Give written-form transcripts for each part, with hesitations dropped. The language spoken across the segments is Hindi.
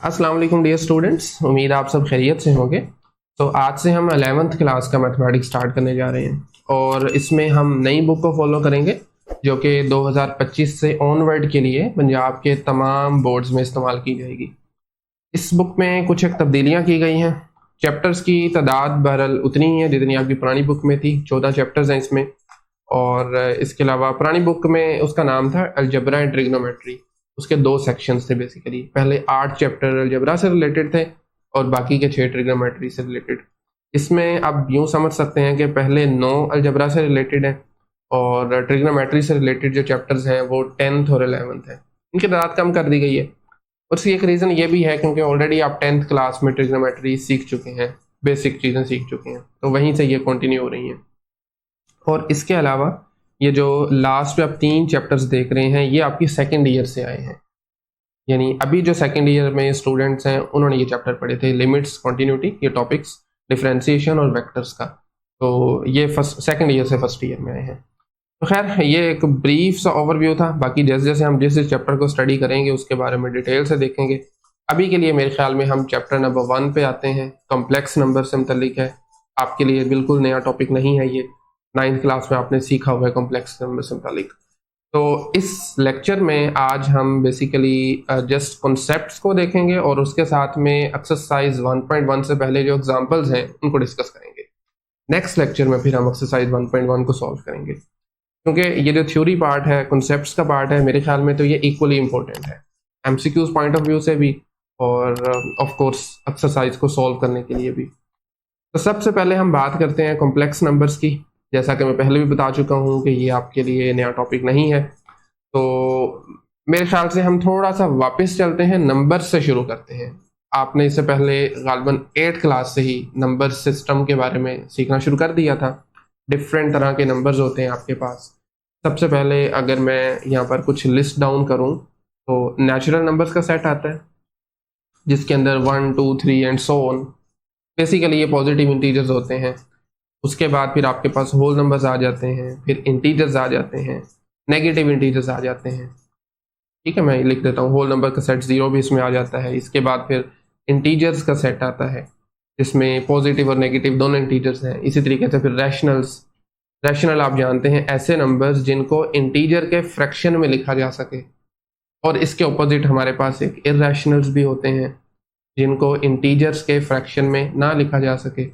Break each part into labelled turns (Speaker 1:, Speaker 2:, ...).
Speaker 1: अस्सलाम वालेकुम डियर स्टूडेंट्स, उम्मीद आप सब खैरियत से होंगे। तो आज से हम 11th क्लास का मैथमेटिक्स स्टार्ट करने जा रहे हैं और इसमें हम नई बुक को फॉलो करेंगे जो कि 2025 से ऑनवर्ड के लिए पंजाब के तमाम बोर्ड्स में इस्तेमाल की जाएगी। इस बुक में कुछ एक तब्दीलियाँ की गई हैं। चैप्टर्स की तादाद बहरहाल उतनी ही है जितनी आपकी पुरानी बुक में थी, 14 चैप्टर्स हैं इसमें। और इसके अलावा पुरानी बुक में उसका नाम था अलजबरा एंड ट्रिग्नोमेट्री। उसके 2 सेक्शंस थे बेसिकली। पहले 8 चैप्टर अलजबरा से रिलेटेड थे और बाकी के 6 ट्रिग्नोमेट्री से रिलेटेड। इसमें आप यूँ समझ सकते हैं कि पहले 9 अलजबरा से रिलेटेड हैं और ट्रिग्नोमेट्री से रिलेटेड जो चैप्टर्स हैं वो 10th और 11th है। इनकी तादाद कम कर दी गई है। और उसकी एक रीज़न ये भी है क्योंकि ऑलरेडी आप 10th क्लास में ट्रिग्नोमेट्री सीख चुके हैं, बेसिक चीज़ें सीख चुके हैं, तो वहीं से ये कंटिन्यू हो रही हैं। और इसके अलावा ये जो लास्ट में आप 3 चैप्टर्स देख रहे हैं ये आपकी सेकेंड ईयर से आए हैं। यानी अभी जो सेकेंड ईयर में स्टूडेंट्स हैं उन्होंने ये चैप्टर पढ़े थे, लिमिट्स, कॉन्टिन्यूटी, ये टॉपिक्स, डिफरेंशिएशन और वेक्टर्स का। तो ये सेकेंड ईयर से फर्स्ट ईयर में आए हैं। तो खैर ये एक ब्रीफ सा ओवरव्यू था। बाकी जैसे जैसे हम जिस चैप्टर को स्टडी करेंगे उसके बारे में डिटेल से देखेंगे। अभी के लिए मेरे ख्याल में हम चैप्टर नंबर 1 पे आते हैं। कॉम्प्लेक्स नंबर से मुतल्लिक है। आपके लिए बिल्कुल नया टॉपिक नहीं है ये, 9th क्लास में आपने सीखा हुआ है कॉम्प्लेक्स नंबर से मुतालिक। तो इस लेक्चर में आज हम बेसिकली जस्ट कॉन्सेप्ट्स को देखेंगे और उसके साथ में एक्सरसाइज 1.1 से पहले जो एग्जांपल्स हैं उनको डिस्कस करेंगे। नेक्स्ट लेक्चर में फिर हम एक्सरसाइज 1.1 को सॉल्व करेंगे, क्योंकि ये जो थ्योरी पार्ट है, कॉन्सेप्ट्स का पार्ट है, मेरे ख्याल में तो ये इक्वली इंपॉर्टेंट है एमसीक्यूज पॉइंट ऑफ व्यू से भी और ऑफ कोर्स एक्सरसाइज को सॉल्व करने के लिए भी। तो सबसे पहले हम बात करते हैं कॉम्प्लेक्स नंबर्स की। जैसा कि मैं पहले भी बता चुका हूँ कि ये आपके लिए नया टॉपिक नहीं है, तो मेरे ख्याल से हम थोड़ा सा वापस चलते हैं, नंबर से शुरू करते हैं। आपने इससे पहले गालिबन 8th क्लास से ही नंबर सिस्टम के बारे में सीखना शुरू कर दिया था। डिफरेंट तरह के नंबर्स होते हैं आपके पास। सबसे पहले अगर मैं यहाँ पर कुछ लिस्ट डाउन करूँ तो नेचुरल नंबर्स का सेट आता है जिसके अंदर 1, 2, 3 एंड सो ऑन। बेसिकली ये पॉजिटिव इंटीजर्स होते हैं। उसके बाद फिर आपके पास होल नंबर्स आ जाते हैं, फिर इंटीजर्स आ जाते हैं, नेगेटिव इंटीजर्स आ जाते हैं। ठीक है, मैं लिख देता हूँ, होल नंबर का सेट 0 भी इसमें आ जाता है। इसके बाद फिर इंटीजर्स का सेट आता है जिसमें पॉजिटिव और नेगेटिव दोनों इंटीजर्स हैं। इसी तरीके से फिर रैशनल्स। रैशनल आप जानते हैं ऐसे नंबर्स जिनको इंटीजर के फ्रैक्शन में लिखा जा सके। और इसके ऑपोजिट हमारे पास एक इरैशनल्स भी होते हैं जिनको इंटीजर्स के फ्रैक्शन में ना लिखा जा सके।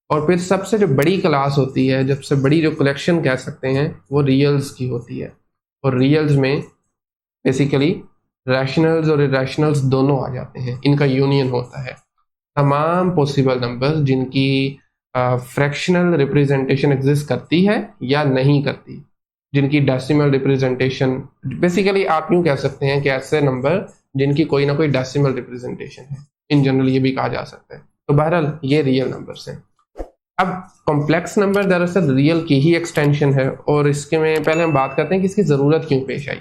Speaker 1: और फिर सबसे जो बड़ी क्लास होती है, जब से बड़ी जो कलेक्शन कह सकते हैं, वो रियल्स की होती है। और रियल्स में बेसिकली रैशनल्स और इरैशनल्स दोनों आ जाते हैं, इनका यूनियन होता है। तमाम पॉसिबल नंबर्स जिनकी फ्रैक्शनल रिप्रेजेंटेशन एग्जिस्ट करती है या नहीं करती, जिनकी डेसिमल रिप्रेजेंटेशन, बेसिकली आप यूँ कह सकते हैं कि ऐसे नंबर जिनकी कोई ना कोई डेसिमल रिप्रेजेंटेशन है, इन जनरल ये भी कहा जा सकता है। तो बहरहाल ये रियल नंबर्स हैं। अब कॉम्प्लेक्स नंबर दरअसल रियल की ही एक्सटेंशन है और इसके में पहले हम बात करते हैं कि इसकी ज़रूरत क्यों पेश आई।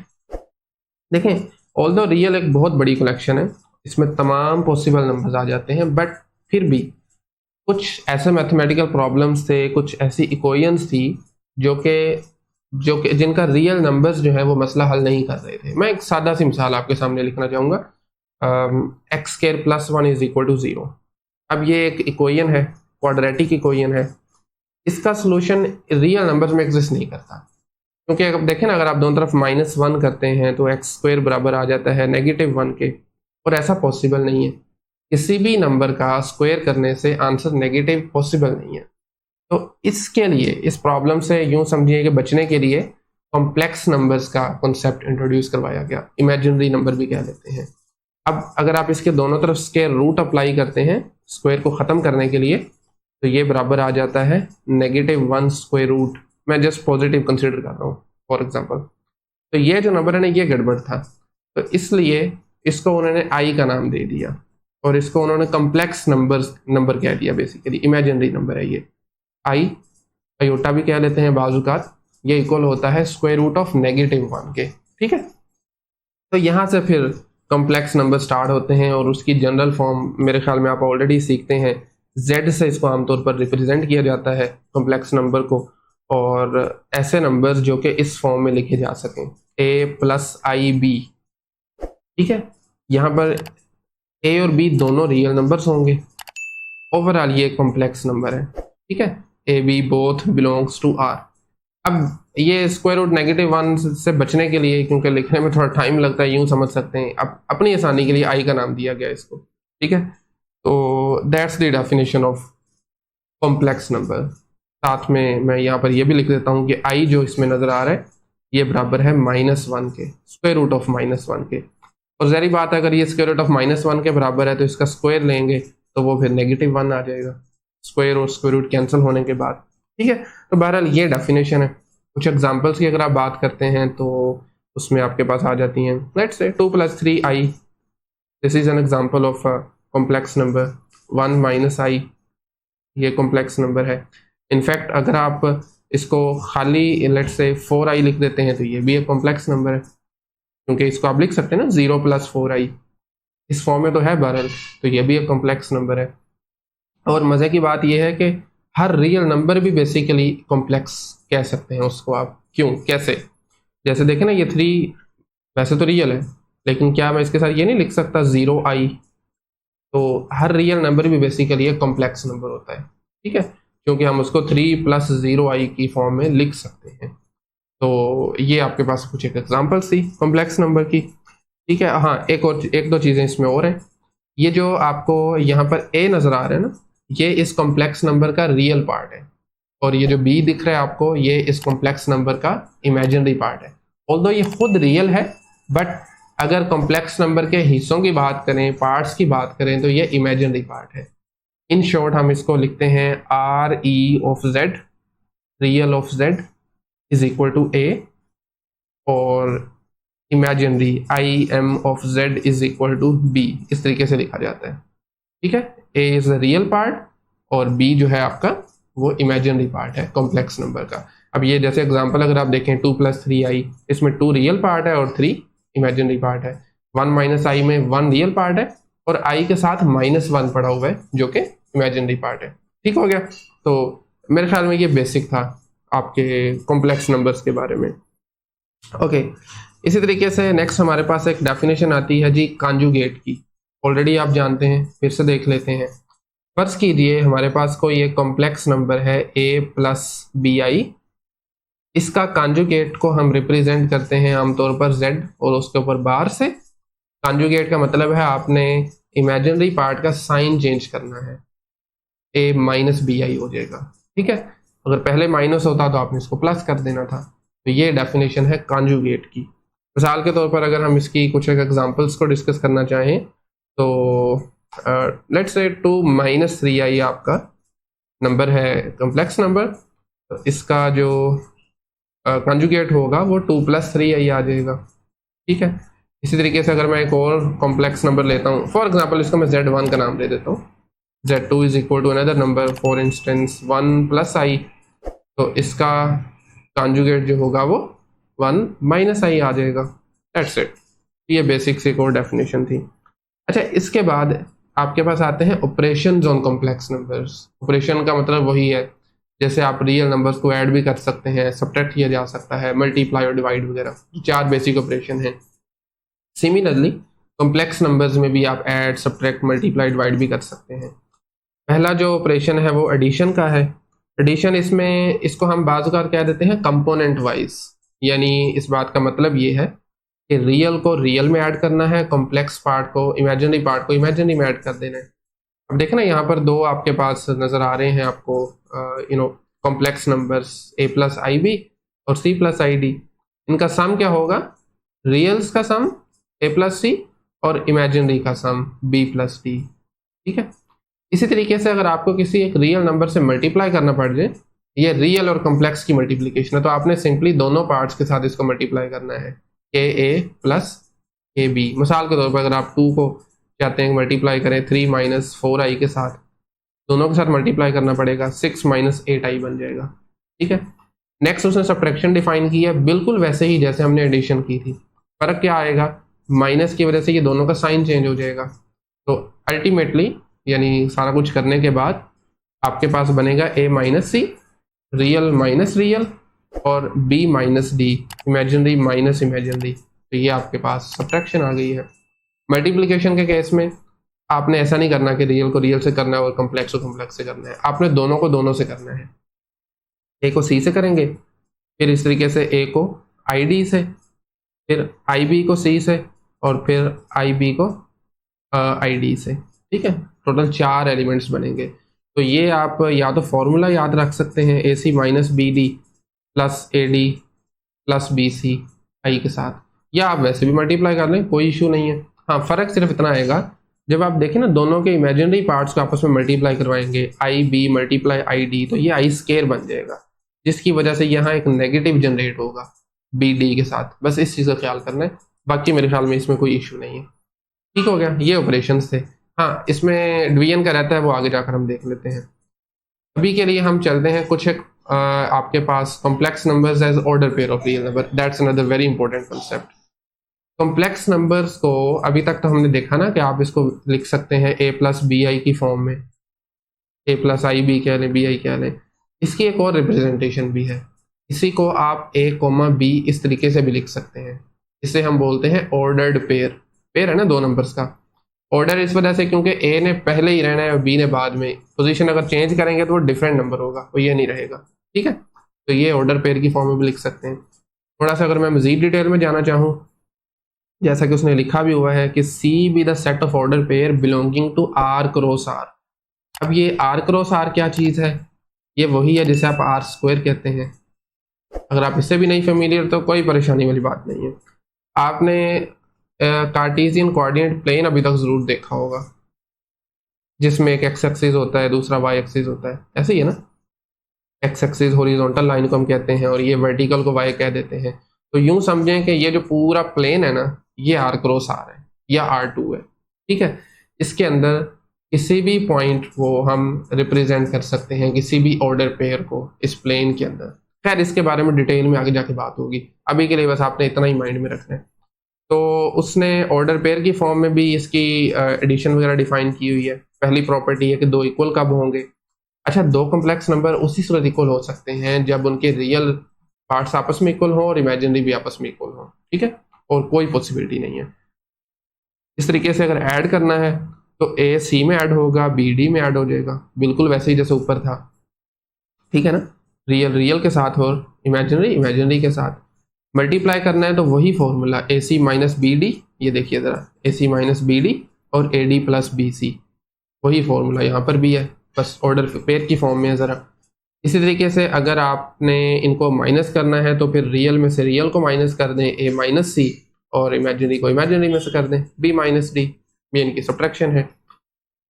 Speaker 1: देखें, ऑल्दो रियल एक बहुत बड़ी कलेक्शन है, इसमें तमाम पॉसिबल नंबर्स आ जाते हैं, बट फिर भी कुछ ऐसे मैथमेटिकल प्रॉब्लम्स थे, कुछ ऐसी इक्वेशंस थी जो कि जिनका रियल नंबर्स जो है वो मसला हल नहीं कर रहे थे। मैं एक सादा सी मिसाल आपके सामने लिखना चाहूँगा। x² + 1 = 0। अब ये एक इक्वेशन है, क्वाड्रेटिक इक्वेशन है। इसका सोल्यूशन रियल नंबर्स में एग्जिस्ट नहीं करता, क्योंकि अब देखें ना, अगर आप दोनों तरफ -1 करते हैं तो x² बराबर आ जाता है -1 के, और ऐसा पॉसिबल नहीं है। किसी भी नंबर का स्क्वायर करने से आंसर नेगेटिव पॉसिबल नहीं है। तो इसके लिए, इस प्रॉब्लम से यूं समझिए कि बचने के लिए कॉम्प्लेक्स नंबर्स का कॉन्सेप्ट इंट्रोड्यूस करवाया गया। इमेजिनरी नंबर भी कह लेते हैं। अब अगर आप इसके दोनों तरफ स्क्वायर रूट अप्लाई करते हैं स्क्वायर को ख़त्म करने के लिए, तो ये बराबर आ जाता है -1 √। मैं जस्ट पॉजिटिव कंसिडर कर रहा हूँ फॉर एग्जांपल। तो ये जो नंबर है ना, ये गड़बड़ था, तो इसलिए इसको उन्होंने आई का नाम दे दिया और इसको उन्होंने कॉम्प्लेक्स नंबर कह दिया। बेसिकली इमेजिनरी नंबर है ये। आई, आयोटा भी कह लेते हैं बाजुकात, ये इक्वल होता है √(-1) के। ठीक है, तो यहाँ से फिर कॉम्प्लेक्स नंबर स्टार्ट होते हैं और उसकी जनरल फॉर्म मेरे ख्याल में आप ऑलरेडी सीखते हैं। Z से इसको आमतौर पर रिप्रेजेंट किया जाता है कॉम्प्लेक्स नंबर को, और ऐसे नंबर्स जो कि इस फॉर्म में लिखे जा सकें, a + ib। ठीक है, यहाँ पर ए और बी दोनों रियल नंबर्स होंगे। ओवरऑल ये कॉम्प्लेक्स नंबर है, ठीक है। A B both belongs to R. अब ये स्क्वायर रूट -1 से बचने के लिए, क्योंकि लिखने में थोड़ा टाइम लगता है, यूं समझ सकते हैं, अब अपनी आसानी के लिए आई का नाम दिया गया इसको, ठीक है। तो that's the definition of complex number. साथ में मैं यहाँ पर ये भी लिख देता हूँ कि आई जो इसमें नजर आ रहा है ये बराबर है -1 के, स्क्वायर रूट ऑफ -1 के। और जहरी बात है, अगर ये स्क्वायर रूट ऑफ -1 के बराबर है तो इसका स्क्वायर लेंगे तो वो फिर -1 आ जाएगा, स्क्वायर और स्क्वायर रूट कैंसिल होने के बाद, ठीक है। तो बहरहाल ये डेफिनेशन है। कुछ एग्जांपल्स की अगर आप बात करते हैं तो उसमें आपके पास आ जाती हैं, let's say 2 + 3i, this is an example of complex number. 1 - i ये कॉम्प्लेक्स नंबर है। इनफैक्ट अगर आप इसको खाली लेट्स से 4i लिख देते हैं तो ये भी एक कॉम्प्लेक्स नंबर है, क्योंकि इसको आप लिख सकते हैं ना 0 + 4i, इस फॉर्म में तो है बहरहाल, तो ये भी एक कॉम्प्लेक्स नंबर है। और मज़े की बात यह है कि हर रियल नंबर भी बेसिकली कॉम्प्लेक्स कह सकते हैं उसको आप। क्यों, कैसे? जैसे देखें ना, ये 3 वैसे तो रियल है, लेकिन क्या मैं इसके साथ ये नहीं लिख सकता 0i? तो हर रियल नंबर भी बेसिकली एक कॉम्प्लेक्स नंबर होता है, ठीक है, क्योंकि हम उसको 3 + 0i की फॉर्म में लिख सकते हैं। तो ये आपके पास कुछ एक एग्जांपल्स थी कॉम्प्लेक्स नंबर की, ठीक है। हाँ, एक दो चीज़ें इसमें और हैं। ये जो आपको यहाँ पर a नज़र आ रहा है ना, ये इस कॉम्प्लेक्स नंबर का रियल पार्ट है, और ये जो b दिख रहा है आपको, ये इस कॉम्प्लेक्स नंबर का इमेजिनरी पार्ट है। ऑल्दो ये खुद रियल है, बट अगर कॉम्प्लेक्स नंबर के हिस्सों की बात करें, पार्ट्स की बात करें, तो ये इमेजिनरी पार्ट है। इन शॉर्ट हम इसको लिखते हैं RE of Z, real of Z is equal to A, और imaginary IM of Z is equal to B, इस तरीके से लिखा जाता है, ठीक है। A is the real part और B जो है आपका वो इमेजिनरी पार्ट है कॉम्प्लेक्स नंबर का। अब ये जैसे एग्जांपल अगर आप देखें 2 + 3i, इसमें 2 रियल पार्ट है और 3 इमेजिनरी पार्ट है। 1 - i में 1 रियल पार्ट है और i के साथ -1 पड़ा हुआ है जो कि इमेजिनरी पार्ट है, ठीक हो गया। तो मेरे ख्याल में ये बेसिक था आपके कॉम्प्लेक्स नंबर्स के बारे में। ओके, इसी तरीके से नेक्स्ट हमारे पास एक डेफिनेशन आती है जी कॉन्जुगेट की। ऑलरेडी आप जानते हैं, फिर से देख लेते हैं। फर्ज कीजिए हमारे पास कोई एक कॉम्प्लेक्स नंबर है a + bi, इसका कॉन्जुगेट को हम रिप्रेजेंट करते हैं आमतौर पर z और उसके ऊपर बार से। कॉन्जुगेट का मतलब है आपने इमेजिनरी पार्ट का साइन चेंज करना है, a - bi हो जाएगा, ठीक है। अगर पहले माइनस होता तो आपने इसको प्लस कर देना था। तो ये डेफिनेशन है कॉन्जुगेट की। मिसाल के तौर पर अगर हम इसकी कुछ एक एग्जांपल्स को डिस्कस करना चाहें तो लेट्स से 2 - 3i आपका नंबर है, कॉम्प्लेक्स नंबर, तो इसका जो कॉन्जुगेट होगा वो 2 + 3i आ जाएगा, ठीक है। इसी तरीके से अगर मैं एक और कॉम्प्लेक्स नंबर लेता हूँ, फॉर एग्जांपल इसको मैं z1 का नाम दे देता हूँ, z2 is equal to another number, for instance 1 + i, तो इसका कॉन्जुगेट जो होगा वो 1 - i आ जाएगा। That's it. ये बेसिक सी एक और डेफिनेशन थी। अच्छा, इसके बाद आपके पास आते हैं operations on complex numbers. Operation का मतलब वही है, जैसे आप रियल नंबर्स को ऐड भी कर सकते हैं, सब्ट्रैक्ट किया जा सकता है, मल्टीप्लाई और डिवाइड वगैरह, 4 बेसिक ऑपरेशन हैं। सिमिलरली कॉम्प्लेक्स नंबर्स में भी आप ऐड, सब्ट्रैक्ट, मल्टीप्लाई, डिवाइड भी कर सकते हैं। पहला जो ऑपरेशन है वो एडिशन का है। एडिशन, इसमें इसको हम बाज़-औक़ात कह देते हैं कंपोनेंट वाइज, यानी इस बात का मतलब ये है कि रियल को रियल में ऐड करना है, कॉम्प्लेक्स पार्ट को, इमेजिनरी पार्ट को इमेजिनरी में ऐड कर देना है। अब देखें ना, यहाँ पर 2 आपके पास नज़र आ रहे हैं आपको, कॉम्प्लेक्स नंबर्स a + ib और c + id। इनका सम क्या होगा? रियल्स का सम a + c और इमेजिनरी का सम b + d, ठीक है। इसी तरीके से अगर आपको किसी एक रियल नंबर से मल्टीप्लाई करना पड़ जाए, ये रियल और कॉम्प्लेक्स की मल्टीप्लिकेशन है, तो आपने सिंपली दोनों पार्ट्स के साथ इसको मल्टीप्लाई करना है, a + ab। मिसाल के तौर पर अगर आप 2 को चाहते हैं मल्टीप्लाई करें 3 - 4i के साथ, दोनों के साथ मल्टीप्लाई करना पड़ेगा, 6 - 8i बन जाएगा, ठीक है। नेक्स्ट उसने सब्ट्रैक्शन डिफाइन की है, बिल्कुल वैसे ही जैसे हमने एडिशन की थी। फर्क क्या आएगा? माइनस की वजह से ये दोनों का साइन चेंज हो जाएगा। तो अल्टीमेटली यानी सारा कुछ करने के बाद आपके पास बनेगा a - c, रियल - रियल, और b - d, इमेजिनरी - इमेजिनरी। तो ये आपके पास सब्ट्रैक्शन आ गई है। मल्टीप्लिकेशन के केस में आपने ऐसा नहीं करना कि रियल को रियल से करना है और कॉम्प्लेक्स को कॉम्प्लेक्स से करना है, आपने दोनों को दोनों से करना है। ए को सी से करेंगे, फिर इस तरीके से ए को आई डी से, फिर आई बी को सी से, और फिर आई बी को आई डी से। ठीक है, टोटल 4 एलिमेंट्स बनेंगे। तो ये आप या तो फॉर्मूला याद रख सकते हैं, A C minus B D plus A D plus B C I के साथ, या आप वैसे भी मल्टीप्लाई कर लें, कोई इशू नहीं है। हाँ, फ़र्क सिर्फ इतना आएगा, जब आप देखें ना दोनों के इमेजिनरी पार्ट्स को आपस में मल्टीप्लाई करवाएंगे, आई बी मल्टीप्लाई आई डी, तो ये आई स्केयर बन जाएगा, जिसकी वजह से यहाँ एक नेगेटिव जनरेट होगा बी डी के साथ। बस इस चीज़ का ख्याल करना है, बाकी मेरे ख्याल में इसमें कोई इशू नहीं है। ठीक हो गया, ये ऑपरेशन थे। हाँ, इसमें डिवीजन का रहता है, वो आगे जाकर हम देख लेते हैं। अभी के लिए हम चलते हैं कुछ एक आपके पास complex numbers as order pair of real number, that's another very important concept. Complex numbers को अभी तक तो हमने देखा ना कि आप इसको लिख सकते हैं ए प्लस बी आई की फॉर्म में, ए प्लस आई बी कह लें, बी आई कह लें। इसकी एक और रिप्रेजेंटेशन भी है, इसी को आप ए कोमा बी इस तरीके से भी लिख सकते हैं, इसे हम बोलते हैं ऑर्डर्ड पेयर। पेयर है ना दो नंबर्स का, ऑर्डर इस वजह से क्योंकि ए ने पहले ही रहना है और बी ने बाद में, पोजीशन अगर चेंज करेंगे तो वो डिफरेंट नंबर होगा, वो ये नहीं रहेगा। ठीक है, तो ये ऑर्डर पेयर की फॉर्म में भी लिख सकते हैं। थोड़ा सा अगर मैं मजीद डिटेल में जाना चाहूँ, जैसा कि उसने लिखा भी हुआ है कि C be the set of order pair belonging to R cross R. अब ये आर क्रॉस आर क्या चीज़ है? ये वही है जिसे आप आर स्क्वायर कहते हैं। अगर आप इससे भी नहीं फेमिलियर तो कोई परेशानी वाली बात नहीं है। आपने कार्टेशियन कोऑर्डिनेट प्लेन अभी तक ज़रूर देखा होगा, जिसमें एक एक्स एक्सिस होता है, दूसरा वाई एक्सिस होता है, ऐसे ही है ना। एक्स एक्सिस हॉरिजॉन्टल लाइन को हम कहते हैं और ये वर्टिकल को वाई कह देते हैं। तो यूं समझें कि ये जो पूरा प्लेन है ना, ये आर क्रॉस आर है या R2 है। ठीक है, इसके अंदर किसी भी पॉइंट को हम रिप्रेजेंट कर सकते हैं, किसी भी ऑर्डर पेयर को इस प्लेन के अंदर। खैर, इसके बारे में डिटेल में आगे जाके बात होगी, अभी के लिए बस आपने इतना ही माइंड में रखना है। तो उसने ऑर्डर पेयर की फॉर्म में भी इसकी एडिशन वगैरह डिफाइन की हुई है। पहली प्रॉपर्टी है कि दो इक्वल कब होंगे। अच्छा, दो कॉम्प्लेक्स नंबर उसी सूरत इक्वल हो सकते हैं जब उनके रियल पार्ट्स आपस में इक्वल हो और इमेजिनरी भी आपस में इक्वल हो। ठीक है, और कोई पॉसिबिलिटी नहीं है। इस तरीके से अगर ऐड करना है तो ए सी में ऐड होगा, बी डी में ऐड हो जाएगा, बिल्कुल वैसे ही जैसे ऊपर था। ठीक है ना, रियल रियल के साथ और इमेजिनरी इमेजिनरी के साथ। मल्टीप्लाई करना है तो वही formula A C minus B D, ये देखिए ज़रा, A C minus B D और A D plus B C, वही फॉर्मूला यहाँ पर भी है, बस ऑर्डर पेयर की फॉर्म में है ज़रा। इसी तरीके से अगर आपने इनको माइनस करना है तो फिर रियल में से रियल को माइनस कर दें, ए माइनस सी, और इमेजिनरी को इमेजिनरी में से कर दें, बी माइनस डी, ये इनकी सब्ट्रैक्शन है।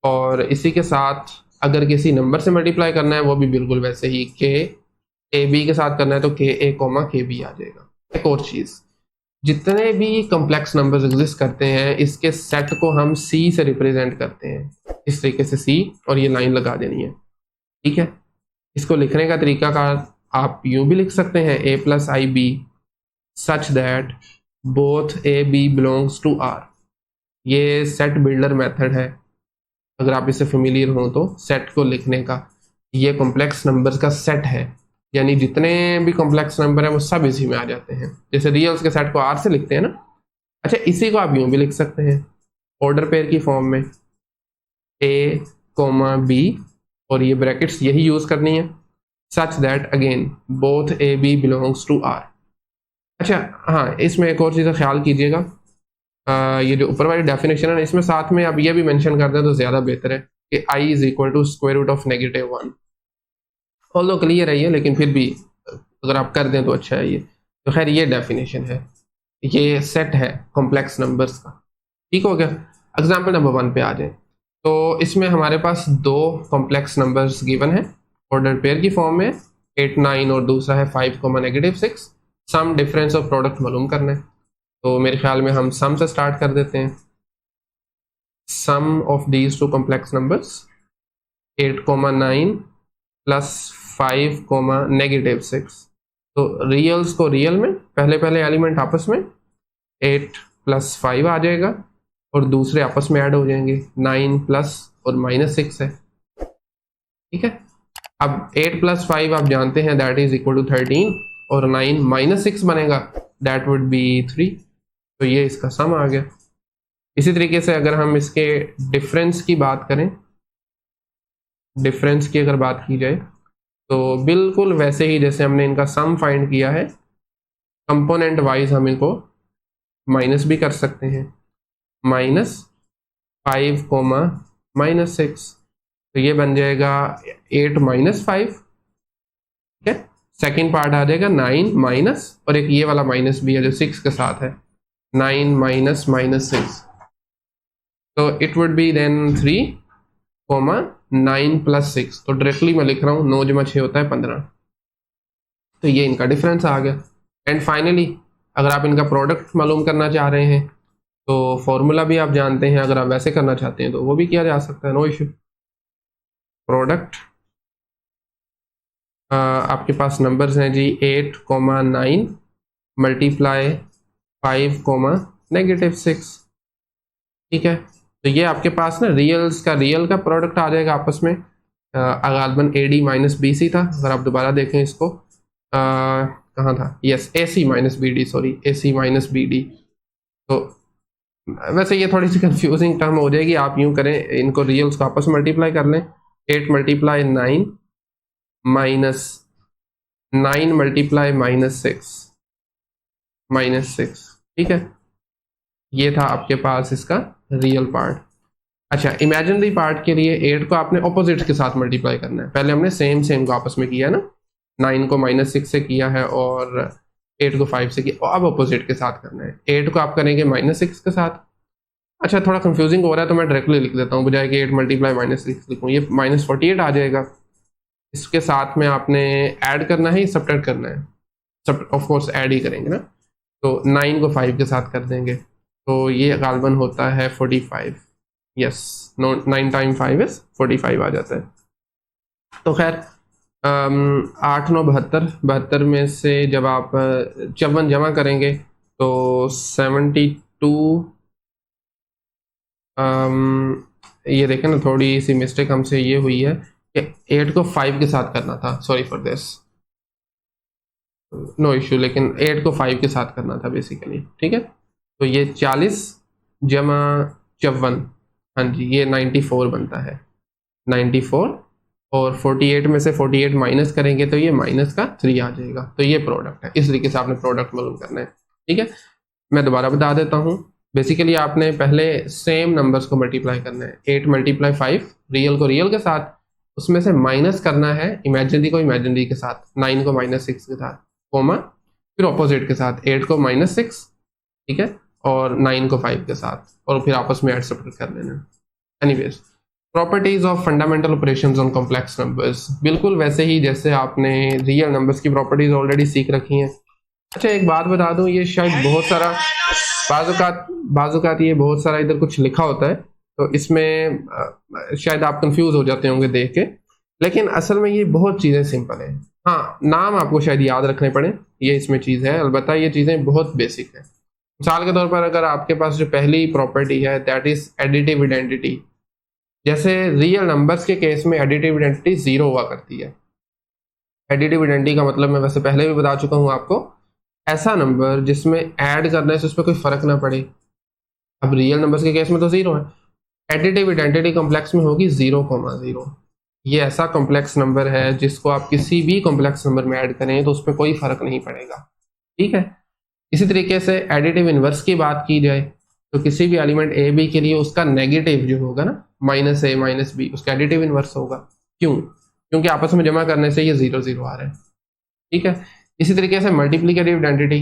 Speaker 1: और इसी के साथ अगर किसी नंबर से मल्टीप्लाई करना है वो भी बिल्कुल वैसे ही, के ए बी के साथ करना है तो के ए कोमा के बी आ जाएगा। एक और चीज़, जितने भी कॉम्प्लेक्स नंबर्स एग्जिस्ट करते हैं इसके सेट को हम सी से रिप्रेजेंट करते हैं, इस तरीके से सी, और ये लाइन लगा देनी है। ठीक है, इसको लिखने का तरीका कार आप यूं भी लिख सकते हैं, A plus I B such that both A B belongs to R. ये सेट बिल्डर मेथड है, अगर आप इससे फेमिलियर हो तो। सेट को लिखने का, ये कॉम्प्लेक्स नंबर्स का सेट है, यानी जितने भी कॉम्प्लेक्स नंबर हैं वो सब इसी में आ जाते हैं। जैसे रियल्स के सेट को आर से लिखते हैं ना, अच्छा इसी को आप यूं भी लिख सकते हैं ऑर्डर पेयर की फॉर्म में, ए कोमा बी, और ये ब्रैकेट्स यही यूज करनी है, such that again both A B belongs to R. अच्छा हाँ, इसमें एक और चीज़ का ख्याल कीजिएगा, ये जो ऊपर वाली डेफिनेशन है ना, इसमें साथ में आप ये भी मेंशन कर दें तो ज़्यादा बेहतर है कि I is equal to square root of -1। Although clear है ये, लेकिन फिर भी अगर आप कर दें तो अच्छा है ये। तो खैर ये डेफिनेशन है, ये सेट है कॉम्प्लेक्स नंबर्स का। ठीक हो गया, एग्जाम्पल नंबर 1 पे आ जाए। तो इसमें हमारे पास दो कॉम्प्लेक्स नंबर्स गिवन है ऑर्डर पेयर की फॉर्म में, 8 9 और दूसरा है 5 -6। सम डिफरेंस ऑफ प्रोडक्ट मालूम करना है, तो मेरे ख्याल में हम सम से स्टार्ट कर देते हैं। Sum of these two complex numbers 8 9 plus 5 -6। तो रियल्स को रियल में पहले पहले एलिमेंट आपस में 8 + 5 आ जाएगा और दूसरे आपस में ऐड हो जाएंगे, 9 प्लस और -6 है। ठीक है, अब 8 + 5 आप जानते हैं दैट इज इक्वल टू 13, और 9 -6 बनेगा दैट वुड बी 3। तो ये इसका सम आ गया। इसी तरीके से अगर हम इसके डिफरेंस की बात करें, डिफरेंस की अगर बात की जाए तो बिल्कुल वैसे ही जैसे हमने इनका सम फाइंड किया है, कंपोनेंट वाइज हम इनको माइनस भी कर सकते हैं। -5 कोमा -6, तो ये बन जाएगा 8 -5, ठीक है। सेकेंड पार्ट आ जाएगा 9 माइनस, और एक ये वाला माइनस भी है जो 6 के साथ है, 9 माइनस -6, तो it would be then 3 comma 9 + 6, तो डायरेक्टली मैं लिख रहा हूँ 9 × 6 होता है 15, तो ये इनका डिफरेंस आ गया। एंड फाइनली अगर आप इनका प्रोडक्ट मालूम करना चाह रहे हैं तो फॉर्मूला भी आप जानते हैं, अगर आप वैसे करना चाहते हैं तो वो भी किया जा सकता है, नो इशू। प्रोडक्ट आपके पास नंबर्स हैं जी 8, 9 मल्टीप्लाई 5, -6, ठीक है। तो ये आपके पास ना रियल का प्रोडक्ट आ जाएगा आपस में, गालबन AD - BC था, अगर आप दोबारा देखें इसको कहाँ था, yes AC - BD, sorry AC - BD। तो वैसे ये थोड़ी सी कंफ्यूजिंग टर्म हो जाएगी, आप यूं करें, इनको रियल्स को आपस में मल्टीप्लाई कर लें, 8 मल्टीप्लाई 9 -9 मल्टीप्लाई -6, ठीक है। ये था आपके पास इसका रियल पार्ट। अच्छा, इमेजिनरी पार्ट के लिए 8 को आपने ऑपोजिट के साथ मल्टीप्लाई करना है। पहले हमने सेम को आपस में किया ना, 9 को -6 से किया है और 8 को 5 से किया, अब ऑपोजिट के साथ करना है। 8 को आप करेंगे -6 के साथ। अच्छा, थोड़ा कंफ्यूजिंग हो रहा है तो मैं डायरेक्टली लिख देता हूँ, बजाय कि 8 मल्टीप्लाई -6 लिखूँ, ये -48 आ जाएगा। इसके साथ में आपने ऐड करना है या सब्ट्रैक्ट करना है, सब ऑफ कोर्स ऐड ही करेंगे ना, तो 9 को 5 के साथ कर देंगे, तो ये गालबन होता है 45, यस 9 टाइम 5 इज 45 आ जाता है। तो खैर 8 9 72 में से जब आप 54 जमा करेंगे तो 72, ये देखें ना, थोड़ी सी मिस्टेक हमसे ये हुई है कि 8 को 5 के साथ करना था, sorry for this, no issue, लेकिन 8 को 5 के साथ करना था बेसिकली, ठीक है। तो ये 40 जमा 54, हाँ जी, ये 94 बनता है, 94, और 48 में से 48 माइनस करेंगे तो ये -3 आ जाएगा। तो ये प्रोडक्ट है, इस तरीके से आपने प्रोडक्ट मालूम करना है, ठीक है। मैं दोबारा बता देता हूँ, बेसिकली आपने पहले सेम नंबर्स को मल्टीप्लाई करना है, 8 मल्टीप्लाई 5, रियल को रियल के साथ, उसमें से माइनस करना है इमेजिनरी को इमेजिनरी के साथ, 9 को -6 के साथ, कोमा, फिर ऑपोजिट के साथ 8 को -6, ठीक है, और 9 को 5 के साथ, और फिर आपस में ऐड सब्ट्रैक्ट कर लेना। Anyways, properties of fundamental operations on complex numbers, बिल्कुल वैसे ही जैसे आपने रियल नंबर्स की प्रॉपर्टीज ऑलरेडी सीख रखी हैं। अच्छा, एक बात बता दूं, ये शायद बहुत सारा बाजुकात ये बहुत सारा इधर कुछ लिखा होता है, तो इसमें शायद आप कंफ्यूज हो जाते होंगे देख के, लेकिन असल में ये बहुत चीज़ें सिंपल है। हाँ, नाम आपको शायद याद रखने पड़े, ये इसमें चीज़ है, अलबत्ता ये चीज़ें बहुत बेसिक है। मिसाल के तौर पर अगर आपके पास जो पहली प्रॉपर्टी है दैट इज एडिटिव आइडेंटिटी, जैसे रियल नंबर्स के केस में एडिटिव आइडेंटिटी 0 हुआ करती है। एडिटिव आइडेंटिटी का मतलब मैं वैसे पहले भी बता चुका हूँ आपको, ऐसा नंबर जिसमें ऐड करने से उस पर कोई फर्क ना पड़े। अब रियल नंबर्स के केस में तो 0 है, एडिटिव आइडेंटिटी कॉम्प्लेक्स में होगी 0,0। ये ऐसा कॉम्प्लेक्स नंबर है जिसको आप किसी भी कॉम्प्लेक्स नंबर में ऐड करें तो उस पर कोई फर्क नहीं पड़ेगा, ठीक है। इसी तरीके से एडिटिव इनवर्स की बात की जाए तो किसी भी एलिमेंट ए बी के लिए उसका नेगेटिव जो होगा ना, -a -b, उसका एडिटिव इनवर्स होगा। क्यों? क्योंकि आपस में जमा करने से ये 0 0 आ रहा है, ठीक है। इसी तरीके से मल्टीप्लिकेटिव आइडेंटिटी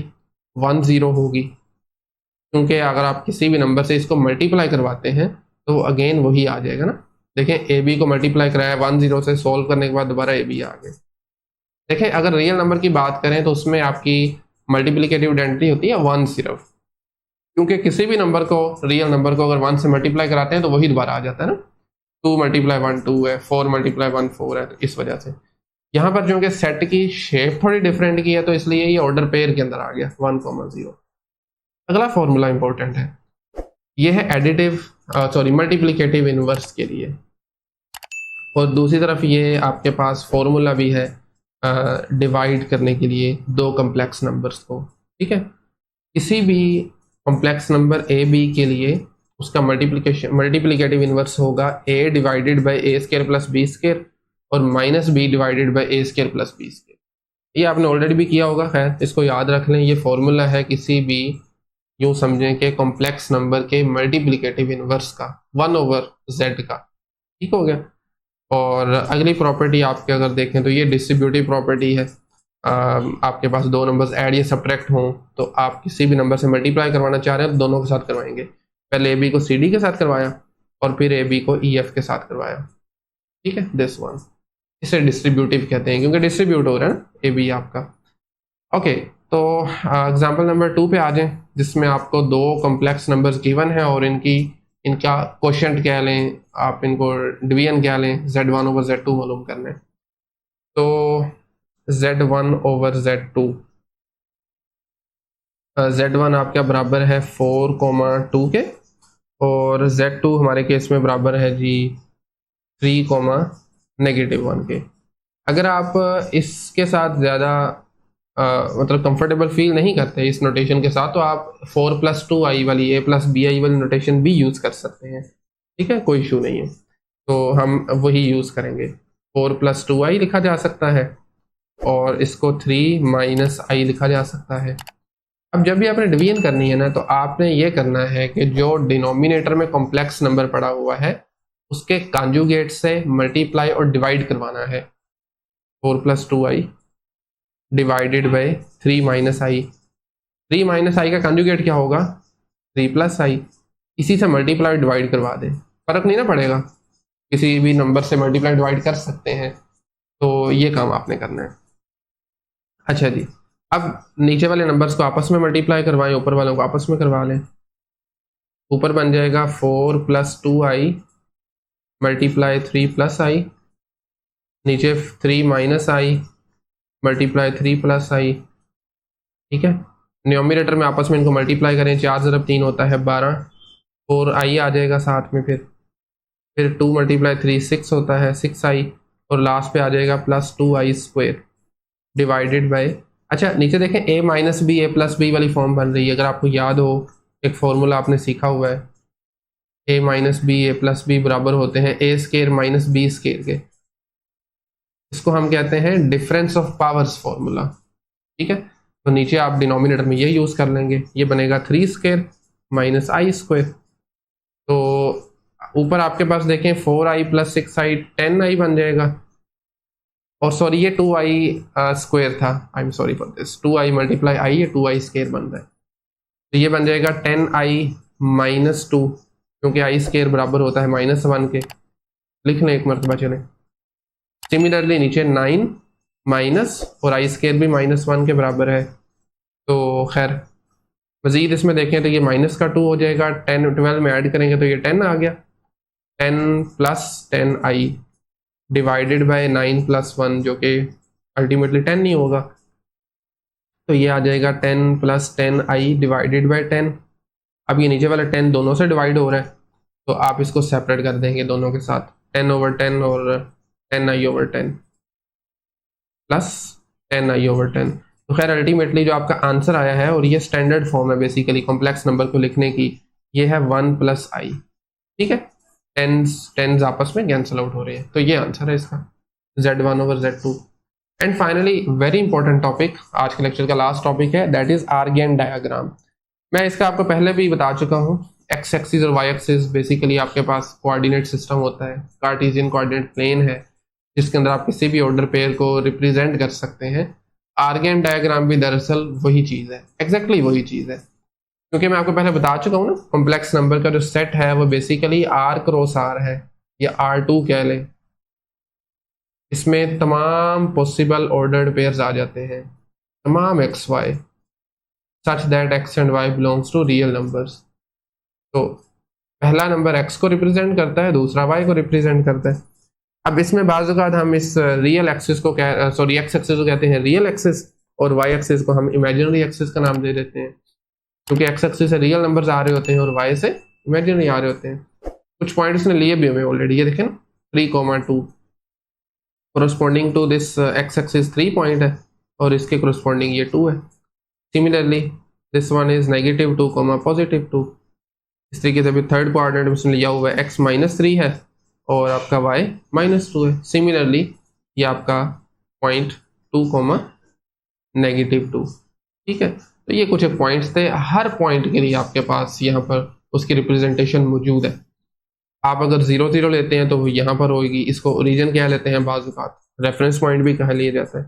Speaker 1: 1 0 होगी, क्योंकि अगर आप किसी भी नंबर से इसको मल्टीप्लाई करवाते हैं तो अगेन वही आ जाएगा ना। देखें, ए बी को मल्टीप्लाई कराया 1 0 से, सोल्व करने के बाद दोबारा ए बी आ गए। देखें, अगर रियल नंबर की बात करें तो उसमें आपकी मल्टीप्लिकेटिव आइडेंटिटी होती है 1 सिर्फ, क्योंकि किसी भी नंबर को, रियल नंबर को अगर 1 से मल्टीप्लाई कराते हैं तो वही दोबारा आ जाता है ना। 2 × 1 2 है, 4 × 1 4 है, तो इस वजह से यहाँ पर क्योंकि सेट की शेप थोड़ी डिफरेंट की है तो इसलिए ये ऑर्डर पेयर के अंदर आ गया 1, 0। अगला फॉर्मूला इंपॉर्टेंट है, ये है एडिटिव मल्टीप्लिकेटिव इनवर्स के लिए, और दूसरी तरफ ये आपके पास फॉर्मूला भी है डिवाइड करने के लिए दो कॉम्प्लेक्स नंबर्स को, ठीक है। किसी भी कॉम्प्लेक्स नंबर ए बी के लिए उसका मल्टीप्लिकेटिव इनवर्स होगा a divided by A square plus B square और minus B divided by A square plus B square. ये आपने ऑलरेडी भी किया होगा, खैर इसको याद रख लें। ये फॉर्मूला है किसी भी, यूँ समझें कि कॉम्प्लेक्स नंबर के मल्टीप्लिकेटिव इनवर्स का 1/z का। ठीक हो गया। और अगली प्रॉपर्टी आपके अगर देखें तो ये डिस्ट्रीब्यूटिव प्रॉपर्टी है। आपके पास दो नंबर्स ऐड या सब्ट्रैक्ट हों तो आप किसी भी नंबर से मल्टीप्लाई करवाना चाह रहे हैं तो दोनों के साथ करवाएंगे। पहले ए बी को सी डी के साथ करवाया और फिर ए बी को ई एफ के साथ करवाया। ठीक है, दिस वन, इसे डिस्ट्रीब्यूटिव कहते हैं क्योंकि डिस्ट्रीब्यूट हो रहा है ना ए बी आपका। ओके, तो एग्जाम्पल नंबर 2 पे आ जाएं, जिसमें आपको दो कॉम्प्लेक्स नंबर्स गिवन है और इनका क्वोशिएंट कह लें, आप इनको डिवीजन कह लें, Z1/Z2 मालूम करना है। तो Z1/Z2, Z1 आपका बराबर है 4,2 के और Z2 हमारे केस में बराबर है जी 3,-1 के। अगर आप इसके साथ ज़्यादा मतलब कंफर्टेबल फील नहीं करते इस नोटेशन के साथ तो आप 4+2i वाली a+bi वाली नोटेशन भी यूज़ कर सकते हैं। ठीक है, कोई इशू नहीं है। तो हम वही यूज़ करेंगे। 4+2i लिखा जा सकता है और इसको 3-i लिखा जा सकता है। अब जब भी आपने डिवीजन करनी है ना तो आपने ये करना है कि जो डिनोमिनेटर में कॉम्प्लेक्स नंबर पड़ा हुआ है उसके कॉन्जुगेट से मल्टीप्लाई और डिवाइड करवाना है। 4+2i divided by 3-i। 3-i का कॉन्जुगेट क्या होगा? 3+i। इसी से मल्टीप्लाई डिवाइड करवा दें, फर्क नहीं ना पड़ेगा, किसी भी नंबर से मल्टीप्लाई डिवाइड कर सकते हैं। तो ये काम आपने करना है। अच्छा जी, अब नीचे वाले नंबर्स को आपस में मल्टीप्लाई करवाएं, ऊपर वालों को आपस में करवा लें। ऊपर बन जाएगा 4+2i मल्टीप्लाई 3+i, नीचे 3-i मल्टीप्लाई 3+i। ठीक है, न्यूमरेटर में आपस में इनको मल्टीप्लाई करें, 4 × 3 होता है 12, 4i आ जाएगा साथ में, फिर 2 × 3 6 होता है 6i और लास्ट पे आ जाएगा +2i² डिवाइडेड बाय। अच्छा नीचे देखें a-b a+b वाली फॉर्म बन रही है। अगर आपको याद हो एक फॉर्मूला आपने सीखा हुआ है, a-b a+b बराबर होते हैं a² - b² के। इसको हम कहते हैं डिफरेंस ऑफ पावर्स फॉर्मूला। ठीक है, तो नीचे आप डिनोमिनेटर में ये यूज़ कर लेंगे, ये बनेगा 3² - i²। तो ऊपर आपके पास देखें 4i + 6i 10i बन जाएगा, और सॉरी ये 2i² था, I am sorry for this, 2i × i ये 2i² बन रहा है। तो ये बन जाएगा 10i - 2 क्योंकि i² बराबर होता है -1 के। लिख लें एक मरतबा, चलें। सिमिलरली नीचे 9 माइनस और i² भी -1 के बराबर है। तो खैर मज़ीद इसमें देखें तो ये -2 हो जाएगा, 10 12 में ऐड करेंगे तो ये 10 आ गया। 10 + 10i डिवाइडेड बाय 9 + 1 जो कि अल्टीमेटली 10 नहीं होगा, तो ये आ जाएगा 10 + 10i डिवाइडेड बाय 10। अब ये नीचे वाला 10 दोनों से डिवाइड हो रहा है तो आप इसको सेपरेट कर देंगे दोनों के साथ, 10/10 और 10i/10 प्लस 10i/10। तो खैर अल्टीमेटली जो आपका आंसर आया है, और ये स्टैंडर्ड फॉर्म है बेसिकली कॉम्प्लेक्स नंबर को लिखने की, ये है 1 + i। ठीक है, टेंस आपस में कैंसिल आउट हो रहे हैं, तो ये आंसर है इसका Z1/Z2। And finally very important topic, आज के लेक्चर का लास्ट टॉपिक है, दैट इज आर्गेन डायग्राम। मैं इसका आपको पहले भी बता चुका हूँ। एक्स एक्सिस और वाई एक्सिस बेसिकली आपके पास कोऑर्डिनेट सिस्टम होता है, कार्टेशियन कोऑर्डिनेट प्लेन है जिसके अंदर आप किसी भी ऑर्डर पेयर को रिप्रेजेंट कर सकते हैं। आर्गेन डायग्राम भी दरअसल वही चीज़ है, एग्जैक्टली वही चीज़ है, क्योंकि मैं आपको पहले बता चुका हूँ ना, कॉम्प्लेक्स नंबर का जो सेट है वो बेसिकली R×R है या R2 कह लें। इसमें तमाम पॉसिबल ऑर्डर्ड पेयर्स आ जाते हैं, तमाम x y, such that x and y belongs to real numbers. तो पहला नंबर x को रिप्रेजेंट करता है, दूसरा y को रिप्रेजेंट करता है। अब इसमें बाज़ औक़ात हम इस रियल एक्सिस को सॉरी x एक्सिस को कहते हैं रियल एक्सिस और y एक्सिस को हम इमेजिनरी एक्सिस का नाम दे देते हैं, क्योंकि x एक्सिस से रियल नंबर्स आ रहे होते हैं और y से इमेजिनरी आ रहे होते हैं। कुछ पॉइंट्स ने लिए भी हमें ऑलरेडी, ये देखें ना 3,2 corresponding to this x axis 3 point है और इसके कोरस्पॉन्डिंग ये 2 है। Similarly this one is -2, +2। इस तरीके से भी थर्ड कोऑर्डिनेट में लिया हुआ है x -3 है और आपका y -2 है। सिमिलरली ये आपका पॉइंट 2, -2, ठीक है। तो ये कुछ पॉइंट्स थे, हर पॉइंट के लिए आपके पास यहाँ पर उसकी रिप्रेजेंटेशन मौजूद है। आप अगर 0 0 लेते हैं तो वो यहाँ पर होगी, इसको ओरिजिन क्या लेते हैं, बाज़ औक़ात रेफरेंस पॉइंट भी कहा लिया जाता है।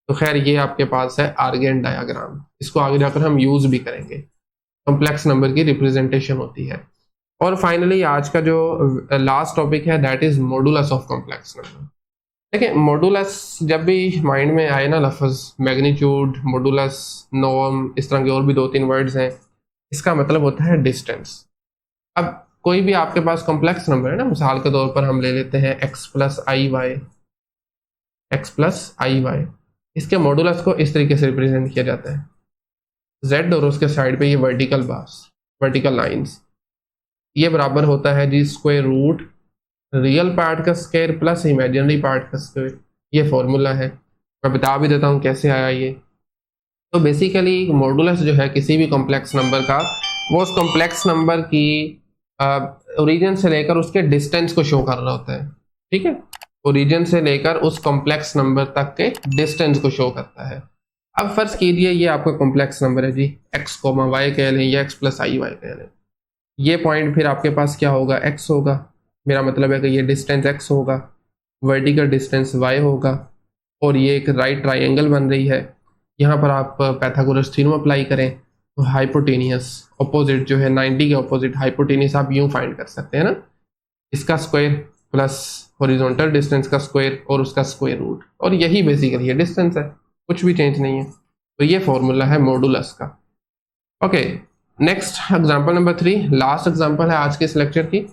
Speaker 1: तो खैर ये आपके पास है आर्गेन डायग्राम, इसको आगे जाकर हम यूज़ भी करेंगे, कॉम्प्लेक्स नंबर की रिप्रेजेंटेशन होती है। और फाइनली आज का जो लास्ट टॉपिक है that is modulus of complex number. देखिए मॉडुलस जब भी माइंड में आए ना लफ्ज़, मैग्नीट्यूड, मॉडुलस, नॉर्म, इस तरह के और भी 2-3 वर्ड्स हैं, इसका मतलब होता है डिस्टेंस। अब कोई भी आपके पास कॉम्प्लेक्स नंबर है ना, मिसाल के तौर पर हम ले लेते हैं x + iy, इसके मॉडुलस को इस तरीके से रिप्रेजेंट किया जाता है z और उसके साइड पे ये वर्टिकल बार्स, वर्टिकल लाइंस, ये बराबर होता है जी स्क्वायर रूट रियल पार्ट का स्क्वायर प्लस इमेजिनरी पार्ट का स्क्वायर। ये फॉर्मूला है, मैं बता भी देता हूँ कैसे आया ये। तो बेसिकली मॉडुलस जो है किसी भी कॉम्प्लेक्स नंबर का, वो उस कॉम्प्लेक्स नंबर की ओरिजिन से लेकर उसके डिस्टेंस को शो कर रहा होता है, ठीक है। ओरिजिन से लेकर उस कॉम्प्लेक्स नंबर तक के डिस्टेंस को शो करता है। अब फर्ज कीजिए ये आपका कॉम्प्लेक्स नंबर है जी, x, y कह लें या x + iy कह लें। ये पॉइंट फिर आपके पास क्या होगा, x होगा, मेरा मतलब है कि ये डिस्टेंस x होगा, वर्टिकल डिस्टेंस y होगा, और ये एक राइट ट्राइंगल बन रही है। यहाँ पर आप पाइथागोरस थ्योरम अप्लाई करें तो हाइपोटेनियस अपोजिट जो है 90 के अपोजिट हाइपोटेनियस आप यूँ फाइंड कर सकते हैं ना, इसका स्क्वायर प्लस हॉरिजॉन्टल डिस्टेंस का स्क्वायर और उसका स्क्वायर रूट, और यही बेसिकली ये डिस्टेंस है, कुछ भी चेंज नहीं है। तो ये फॉर्मूला है मॉडुलस का। Okay, next example number 3, last example है आज के इस लेक्चर की।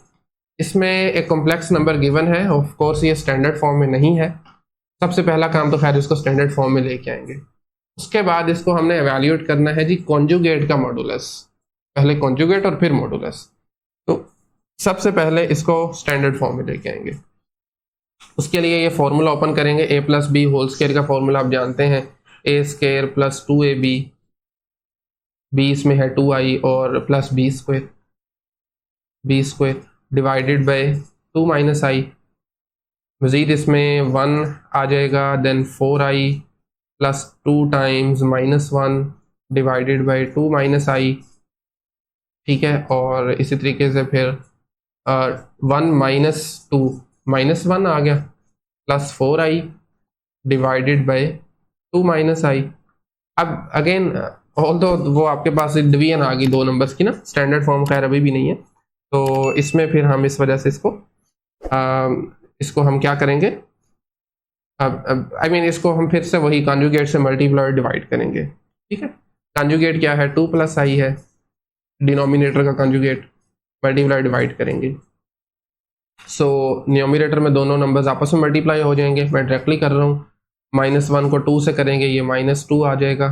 Speaker 1: इसमें एक कॉम्प्लेक्स नंबर गिवन है, ऑफ कोर्स ये स्टैंडर्ड फॉर्म में नहीं है। सबसे पहला काम तो खैर इसको स्टैंडर्ड फॉर्म में लेके आएंगे, उसके बाद इसको हमने एवेल्यूएट करना है जी कॉन्जुगेट का मॉडुलस, पहले कॉन्जुगेट और फिर मॉडुलस। तो सबसे पहले इसको स्टैंडर्ड फॉर्म में लेके आएंगे। उसके लिए ये फॉर्मूला ओपन करेंगे, a + b होल स्क्वायर का फॉर्मूला आप जानते हैं, a² + 2ab, b इसमें है 2i और plus b² divided by 2 - i, मज़ीद इसमें 1 आ जाएगा, then 4i + 2 times -1 divided by 2 - i, ठीक है। और इसी तरीके से फिर 1 - 2 -1 आ गया plus 4i divided by 2 - i। अब अगेन ऑल्दो वो आपके पास डिवीजन आ गई 2 नंबर्स की ना, स्टैंडर्ड फॉर्म खैर अभी भी नहीं है, तो इसमें फिर हम इस वजह से इसको हम क्या करेंगे, अब इसको हम फिर से वही कॉन्जुगेट से मल्टीप्लाई डिवाइड करेंगे, ठीक है। कॉन्जुगेट क्या है, 2 + i है, डिनोमिनेटर का कॉन्जुगेट, मल्टीप्लाई डिवाइड करेंगे। सो न्यूमरेटर में दोनों नंबर्स आपस में मल्टीप्लाई हो जाएंगे, मैं डायरेक्टली कर रहा हूँ। -1 को 2 से करेंगे, ये -2 आ जाएगा।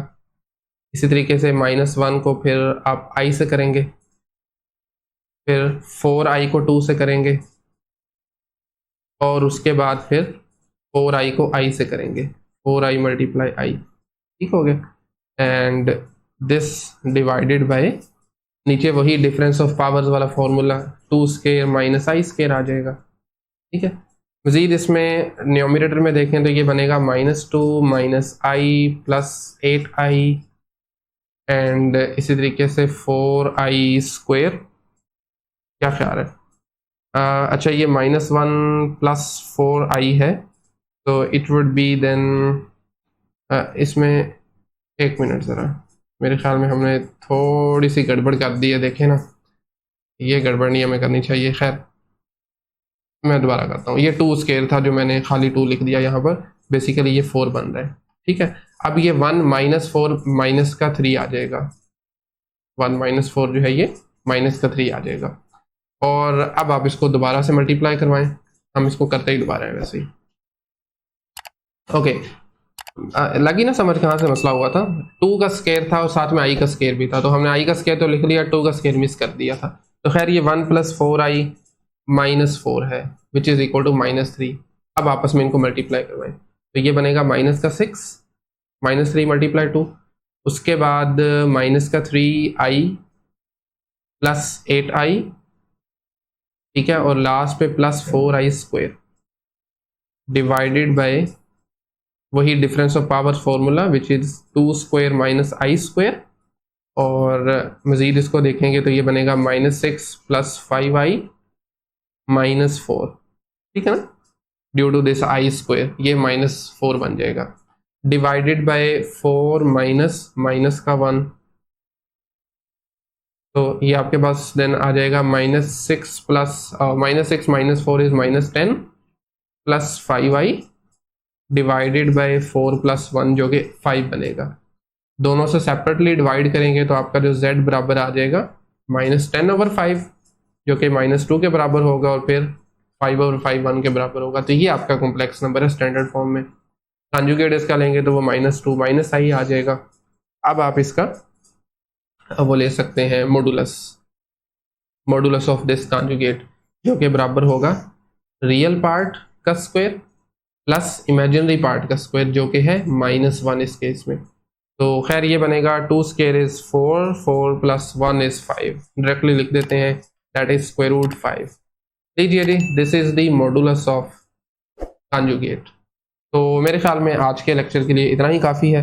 Speaker 1: इसी तरीके से -1 को फिर आप i से करेंगे, फिर 4i को 2 से करेंगे, और उसके बाद फिर 4i को i से करेंगे, 4i × i, ठीक हो गया। एंड दिस डिवाइडेड बाय, नीचे वही डिफरेंस ऑफ पावर्स वाला फॉर्मूला, 2² - i² आ जाएगा, ठीक है। मज़ीद इसमें न्यूमरेटर में देखें तो ये बनेगा -2 - i + 8i, एंड इसी तरीके से 4i², क्या ख्याल है, अच्छा ये -1 + 4i है, तो इट वुड बी देन, इसमें एक मिनट ज़रा, मेरे ख्याल में हमने थोड़ी सी गड़बड़ कर दी है, देखें ना, ये गड़बड़ नहीं हमें करनी चाहिए। खैर मैं दोबारा करता हूँ, ये 2² था जो मैंने खाली 2 लिख दिया यहाँ पर, बेसिकली ये 4 बन रहा है, ठीक है। अब ये 1 - 4 -3 आ जाएगा, 1 - 4 जो है ये -3 आ जाएगा। और अब आप इसको दोबारा से मल्टीप्लाई करवाएं, हम इसको करते ही दोबारा है वैसे ही। ओके, लगी ना समझ कहाँ से मसला हुआ था। 2 का स्क्वायर था और साथ में i का स्क्वायर भी था, तो हमने i का स्क्वायर तो लिख लिया, 2 का स्क्वायर मिस कर दिया था। तो खैर ये 1 + 4i -4 है, विच इज़ इक्वल टू -3। अब आपस में इनको मल्टीप्लाई करवाएं, तो ये बनेगा -6 -3 × 2, उसके बाद -3i प्लस 8i, ठीक है, और लास्ट पे प्लस 4i² डिवाइडेड बाय वही difference of power formula which is 2² minus i², और मज़ीद इसको देखेंगे तो ये बनेगा -6 प्लस 5i -4, ठीक है ना, ड्यू टू दिस i², ये -4 बन जाएगा, डिवाइडेड बाय 4 माइनस का 1, तो ये आपके पास देन आ जाएगा -6 plus -6 minus 4 is -10 plus 5i divided by 4 plus 1 जो कि 5 बनेगा। दोनों से सेपरेटली डिवाइड करेंगे तो आपका जो z बराबर आ जाएगा -10/5 जो कि -2 के बराबर होगा, और फिर 5/5 1 के बराबर होगा। तो ये आपका कॉम्प्लेक्स नंबर है स्टैंडर्ड फॉर्म में। कंजुगेट इसका लेंगे तो वो -2 माइनस आई आ जाएगा। अब आप इसका वो ले सकते हैं मॉडुलस ऑफ दिस कंजुगेट, जो कि बराबर होगा रियल पार्ट का स्क्वायर प्लस इमेजिनरी पार्ट का स्क्वायर, जो कि है -1 इस केस में। तो खैर ये बनेगा 2² इज 4, 4 प्लस 1 इज 5, डायरेक्टली लिख देते हैं, दैट इज √5। लीजिए जी, this is the modulus of conjugate. तो मेरे ख्याल में आज के लेक्चर के लिए इतना ही काफ़ी है।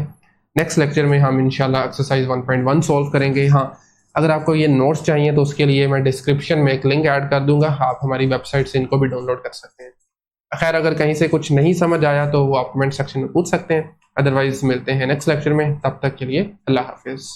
Speaker 1: नेक्स्ट लेक्चर में हम इंशाल्लाह एक्सरसाइज 1.1 सॉल्व करेंगे। हाँ, अगर आपको ये नोट्स चाहिए तो उसके लिए मैं डिस्क्रिप्शन में एक लिंक ऐड कर दूंगा, आप हमारी वेबसाइट से इनको भी डाउनलोड कर सकते हैं। खैर अगर कहीं से कुछ नहीं समझ आया तो वो आप कमेंट सेक्शन में पूछ सकते हैं, अदरवाइज मिलते हैं नेक्स्ट लेक्चर में, तब तक के लिए अल्लाह हाफिज़।